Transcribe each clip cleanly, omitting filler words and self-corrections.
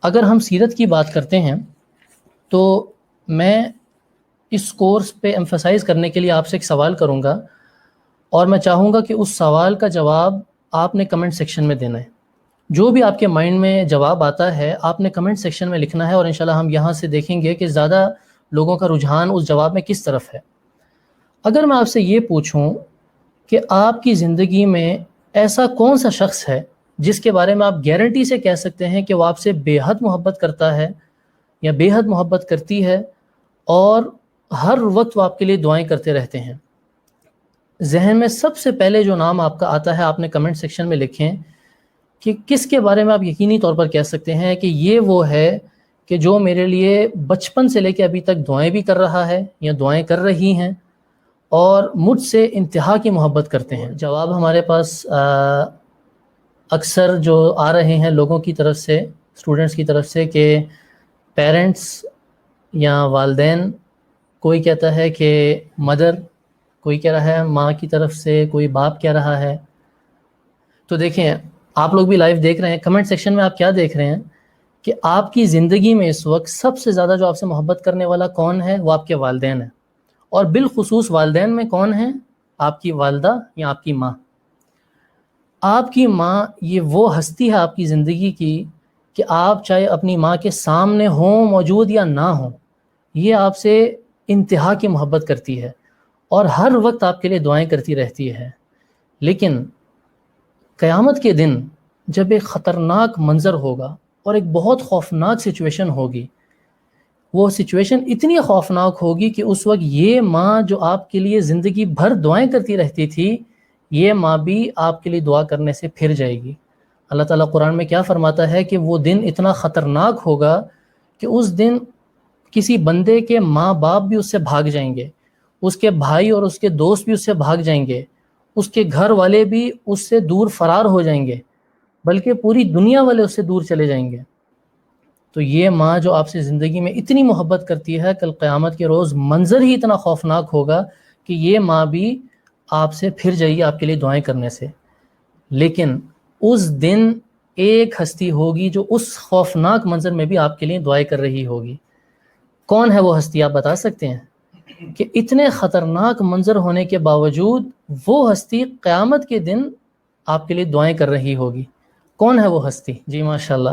اگر ہم سیرت کی بات کرتے ہیں تو میں اس کورس پہ ایمفسائز کرنے کے لیے آپ سے ایک سوال کروں گا، اور میں چاہوں گا کہ اس سوال کا جواب آپ نے کمنٹ سیکشن میں دینا ہے۔ جو بھی آپ کے مائنڈ میں جواب آتا ہے آپ نے کمنٹ سیکشن میں لکھنا ہے، اور انشاءاللہ ہم یہاں سے دیکھیں گے کہ زیادہ لوگوں کا رجحان اس جواب میں کس طرف ہے۔ اگر میں آپ سے یہ پوچھوں کہ آپ کی زندگی میں ایسا کون سا شخص ہے جس کے بارے میں آپ گارنٹی سے کہہ سکتے ہیں کہ وہ آپ سے بے حد محبت کرتا ہے یا بے حد محبت کرتی ہے، اور ہر وقت وہ آپ کے لیے دعائیں کرتے رہتے ہیں، ذہن میں سب سے پہلے جو نام آپ کا آتا ہے آپ نے کمنٹ سیکشن میں لکھیں کہ کس کے بارے میں آپ یقینی طور پر کہہ سکتے ہیں کہ یہ وہ ہے کہ جو میرے لیے بچپن سے لے کے ابھی تک دعائیں بھی کر رہا ہے یا دعائیں کر رہی ہیں اور مجھ سے انتہا کی محبت کرتے ہیں۔ جواب ہمارے پاس اکثر جو آ رہے ہیں لوگوں کی طرف سے، اسٹوڈنٹس کی طرف سے، کہ پیرنٹس یا والدین، کوئی کہتا ہے کہ مدر، کوئی کہہ رہا ہے ماں کی طرف سے، کوئی باپ کہہ رہا ہے۔ تو دیکھیں، آپ لوگ بھی لائیو دیکھ رہے ہیں، کمنٹ سیکشن میں آپ کیا دیکھ رہے ہیں کہ آپ کی زندگی میں اس وقت سب سے زیادہ جو آپ سے محبت کرنے والا کون ہے؟ وہ آپ کے والدین ہیں، اور بالخصوص والدین میں کون ہیں؟ آپ کی والدہ یا آپ کی ماں۔ آپ کی ماں یہ وہ ہستی ہے آپ کی زندگی کی کہ آپ چاہے اپنی ماں کے سامنے ہوں موجود یا نہ ہوں، یہ آپ سے انتہا کی محبت کرتی ہے اور ہر وقت آپ کے لیے دعائیں کرتی رہتی ہے۔ لیکن قیامت کے دن جب ایک خطرناک منظر ہوگا اور ایک بہت خوفناک سچویشن ہوگی، وہ سچویشن اتنی خوفناک ہوگی کہ اس وقت یہ ماں جو آپ کے لیے زندگی بھر دعائیں کرتی رہتی تھی، یہ ماں بھی آپ کے لیے دعا کرنے سے پھر جائے گی۔ اللہ تعالیٰ قرآن میں کیا فرماتا ہے کہ وہ دن اتنا خطرناک ہوگا کہ اس دن کسی بندے کے ماں باپ بھی اس سے بھاگ جائیں گے، اس کے بھائی اور اس کے دوست بھی اس سے بھاگ جائیں گے، اس کے گھر والے بھی اس سے دور فرار ہو جائیں گے، بلکہ پوری دنیا والے اس سے دور چلے جائیں گے۔ تو یہ ماں جو آپ سے زندگی میں اتنی محبت کرتی ہے، کل قیامت کے روز منظر ہی اتنا خوفناک ہوگا کہ یہ ماں بھی آپ سے پھر جائے گی آپ کے لیے دعائیں کرنے سے۔ لیکن اس دن ایک ہستی ہوگی جو اس خوفناک منظر میں بھی آپ کے لیے دعائیں کر رہی ہوگی۔ کون ہے وہ ہستی؟ آپ بتا سکتے ہیں کہ اتنے خطرناک منظر ہونے کے باوجود وہ ہستی قیامت کے دن آپ کے لیے دعائیں کر رہی ہوگی؟ کون ہے وہ ہستی؟ جی ماشاءاللہ،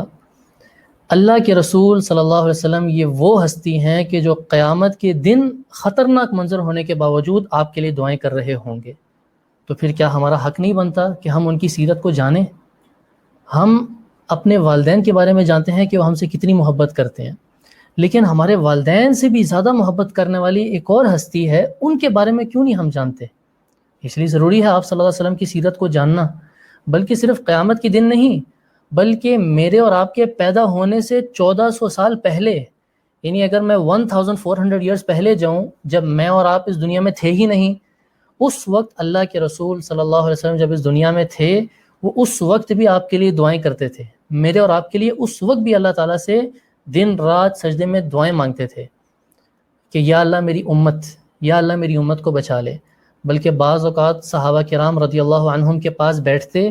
اللہ کے رسول صلی اللہ علیہ وسلم یہ وہ ہستی ہیں کہ جو قیامت کے دن خطرناک منظر ہونے کے باوجود آپ کے لیے دعائیں کر رہے ہوں گے۔ تو پھر کیا ہمارا حق نہیں بنتا کہ ہم ان کی سیرت کو جانیں؟ ہم اپنے والدین کے بارے میں جانتے ہیں کہ وہ ہم سے کتنی محبت کرتے ہیں، لیکن ہمارے والدین سے بھی زیادہ محبت کرنے والی ایک اور ہستی ہے، ان کے بارے میں کیوں نہیں ہم جانتے؟ اس لیے ضروری ہے آپ صلی اللہ علیہ وسلم کی سیرت کو جاننا، بلکہ صرف قیامت کے دن نہیں، بلکہ میرے اور آپ کے پیدا ہونے سے 1400 سال پہلے، یعنی اگر میں 1400 ایئرز پہلے جاؤں، جب میں اور آپ اس دنیا میں تھے ہی نہیں، اس وقت اللہ کے رسول صلی اللہ علیہ وسلم جب اس دنیا میں تھے، وہ اس وقت بھی آپ کے لیے دعائیں کرتے تھے۔ میرے اور آپ کے لیے اس وقت بھی اللہ تعالیٰ سے دن رات سجدے میں دعائیں مانگتے تھے کہ یا اللہ میری امت، یا اللہ میری امت کو بچا لے۔ بلکہ بعض اوقات صحابہ کرام رضی اللہ عنہم کے پاس بیٹھتے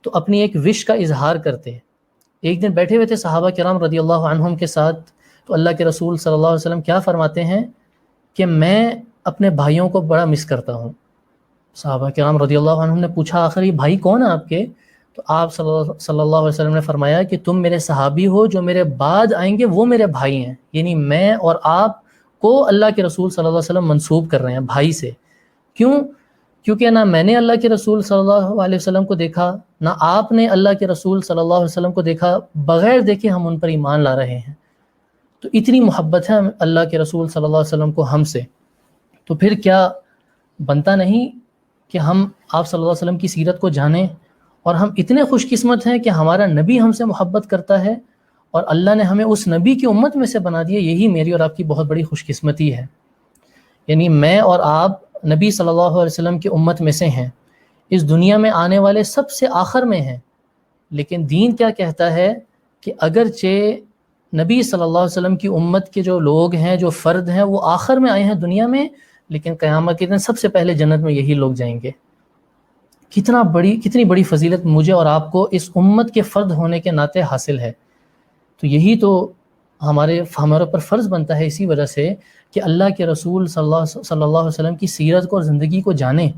تو اپنی ایک وش کا اظہار کرتے۔ ایک دن بیٹھے ہوئے تھے صحابہ کرام رضی اللہ عنہم کے ساتھ، تو اللہ کے رسول صلی اللہ علیہ وسلم کیا فرماتے ہیں کہ میں اپنے بھائیوں کو بڑا مس کرتا ہوں۔ صحابہ کرام رضی اللہ عنہم نے پوچھا آخر یہ بھائی کون ہیں آپ کے؟ تو آپ صلی اللہ علیہ وسلم نے فرمایا کہ تم میرے صحابی ہو، جو میرے بعد آئیں گے وہ میرے بھائی ہیں، یعنی میں اور آپ کو اللہ کے رسول صلی اللہ علیہ وسلم منسوب کر رہے ہیں بھائی سے۔ کیوں؟ کیونکہ نہ میں نے اللہ کے رسول صلی اللہ علیہ وسلم کو دیکھا، نہ آپ نے اللہ کے رسول صلی اللہ علیہ وسلم کو دیکھا، بغیر دیکھے ہم ان پر ایمان لا رہے ہیں۔ تو اتنی محبت ہے اللہ کے رسول صلی اللہ علیہ وسلم کو ہم سے، تو پھر کیا بنتا نہیں کہ ہم آپ صلی اللہ علیہ وسلم کی سیرت کو جانیں؟ اور ہم اتنے خوش قسمت ہیں کہ ہمارا نبی ہم سے محبت کرتا ہے اور اللہ نے ہمیں اس نبی کی امت میں سے بنا دیا۔ یہی میری اور آپ کی بہت بڑی خوش قسمتی ہے، یعنی میں اور آپ نبی صلی اللہ علیہ وسلم کی امت میں سے ہیں، اس دنیا میں آنے والے سب سے آخر میں ہیں۔ لیکن دین کیا کہتا ہے کہ اگرچہ نبی صلی اللہ علیہ وسلم کی امت کے جو لوگ ہیں، جو فرد ہیں، وہ آخر میں آئے ہیں دنیا میں، لیکن قیامت کے دن سب سے پہلے جنت میں یہی لوگ جائیں گے۔ کتنی بڑی فضیلت مجھے اور آپ کو اس امت کے فرد ہونے کے ناطے حاصل ہے تو یہی تو ہمارے اوپر فرض بنتا ہے اسی وجہ سے کہ اللہ کے رسول صلی اللہ علیہ وسلم کی سیرت کو اور زندگی کو جانیں